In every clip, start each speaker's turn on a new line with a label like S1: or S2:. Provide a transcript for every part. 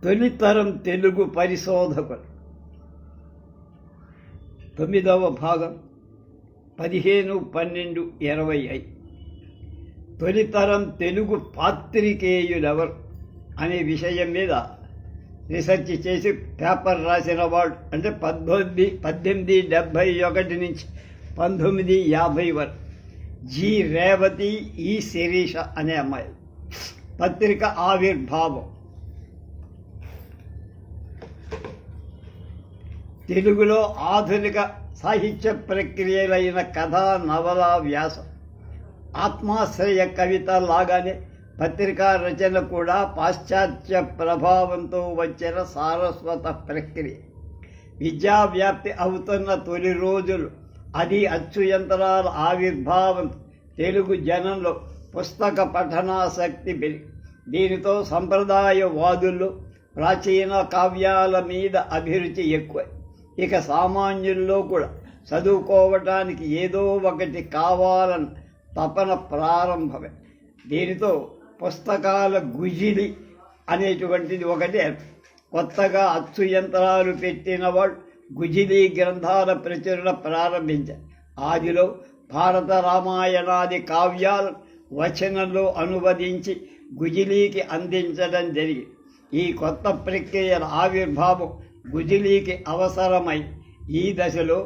S1: తొలితరం తెలుగు పరిశోధకులు 9వ భాగం 15-12-25 తొలితరం తెలుగు పాత్రికేయులెవరు అనే విషయం మీద రీసెర్చ్ చేసి పేపర్ రాసిన వాడు అంటే 1871 నుంచి 1950 వరకు జి రేవతి ఈ శిరీష అనే అమ్మాయి. పత్రిక ఆవిర్భావం తెలుగులో ఆధునిక సాహిత్య ప్రక్రియలైన కథ, నవల, వ్యాసం, ఆత్మాశ్రయ కవిత లాగానే పత్రికా రచన కూడా పాశ్చాత్య ప్రభావంతో వచ్చిన సారస్వత ప్రక్రియ. విద్యావ్యాప్తి అవుతున్న తొలి రోజులు అది అచ్చు యంత్రాల ఆవిర్భావం తెలుగు జనంలో పుస్తక పఠనాసక్తి పెరిగి దీనితో సంప్రదాయవాదుల్లో ప్రాచీన కావ్యాల మీద అభిరుచి ఎక్కువ. ఇక సామాన్యుల్లో కూడా చదువుకోవటానికి ఏదో ఒకటి కావాలన్న తపన ప్రారంభమే. దీనితో పుస్తకాల గుజిలి అనేటువంటిది ఒకటి. కొత్తగా అచ్చు యంత్రాలు పెట్టిన వాళ్ళు గుజిలి గ్రంథాల ప్రచురణ ప్రారంభించారు. ఆదిలో భారత రామాయణాది కావ్యాలను వచనంలో అనువదించి గుజిలీకి అందించడం జరిగింది. ఈ కొత్త ప్రక్రియల ఆవిర్భావం గుజిలీకి అవసరమై ఈ దశలో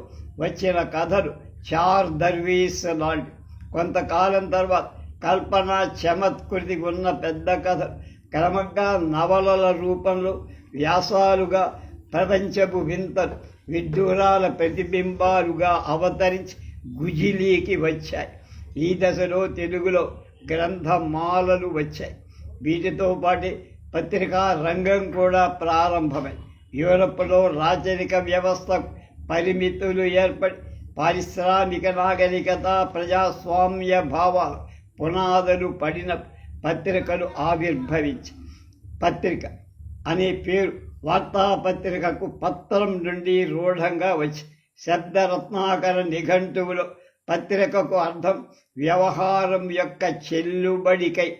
S1: వచ్చిన కథలు చార్ దర్వీస్ లాంటి. కొంతకాలం తర్వాత కల్పన చమత్కృతి ఉన్న పెద్ద కథలు క్రమంగా నవలల రూపంలో వ్యాసాలుగా ప్రపంచపు వింతలు విడ్డూరాల ప్రతిబింబాలుగా అవతరించి గుజిలీకి వచ్చాయి. ఈ దశలో తెలుగులో గ్రంథమాలలు వచ్చాయి. వీటితో పాటు పత్రికా రంగం కూడా ప్రారంభమై యూరప్లో రాచరిక వ్యవస్థ పరిమితులు ఏర్పడి పారిశ్రామిక నాగరికత, ప్రజాస్వామ్య భావాలు పునాదులు పడిన పత్రికలు ఆవిర్భవించి పత్రిక అనే పేరు వార్తాపత్రికకు పత్రం నుండి రూఢంగా వచ్చి శబ్దరత్నాకర నిఘంటువులో పత్రికకు అర్థం వ్యవహారం యొక్క చెల్లుబడికై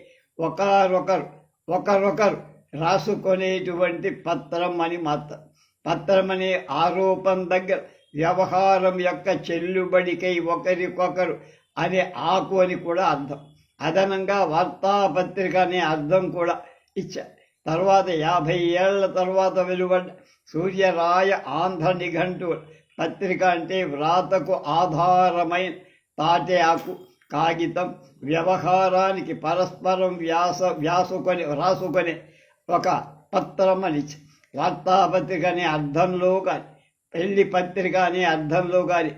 S1: ఒకరొకరు రాసుకునేటువంటి పత్రం అని మాత్రం. పత్రం అనే ఆరోపణ దగ్గర వ్యవహారం యొక్క చెల్లుబడికై ఒకరికొకరు అనే ఆకు అని కూడా అర్థం. అదనంగా వార్తాపత్రిక అనే అర్థం కూడా ఇచ్చారు. తర్వాత 50 ఏళ్ల తర్వాత వెలువడ్డ సూర్యరాయ ఆంధ్ర నిఘంటువులు పత్రిక అంటే వ్రాతకు ఆధారమైన తాటి ఆకు, కాగితం, వ్యవహారానికి పరస్పరం రాసుకొని ఒక పత్రం అని. వార్తాపత్రిక అనే అర్థంలో కానీ పెళ్లి పత్రిక అనే అర్థంలో కానీ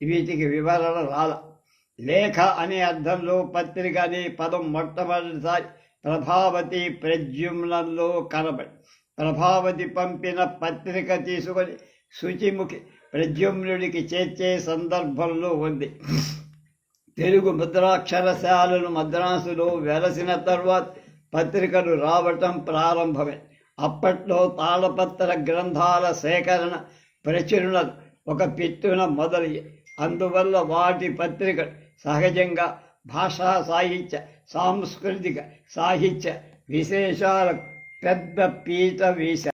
S1: వీటికి వివరణ రాల. లేఖ అనే అర్థంలో పత్రిక అనే పదం మొట్టమొదటిసారి ప్రభావతి ప్రద్యుమ్నంలో కనబడి ప్రభావతి పంపిన పత్రిక తీసుకొని శుచిముఖి ప్రద్యుమ్నుడికి చేర్చే సందర్భంలో ఉంది. తెలుగు ముద్రాక్షరశాలను మద్రాసులో వెలసిన తర్వాత పత్రికలు రావటం ప్రారంభమే. అప్పట్లో తాళపత్ర గ్రంథాల సేకరణ, ప్రచురణలు ఒక పెట్టున మొదలయ్యాయి. అందువల్ల వాటి పత్రికలు సహజంగా భాషా సాహిత్య, సాంస్కృతిక సాహిత్య విశేషాలకు పెద్ద పీట వేశారు.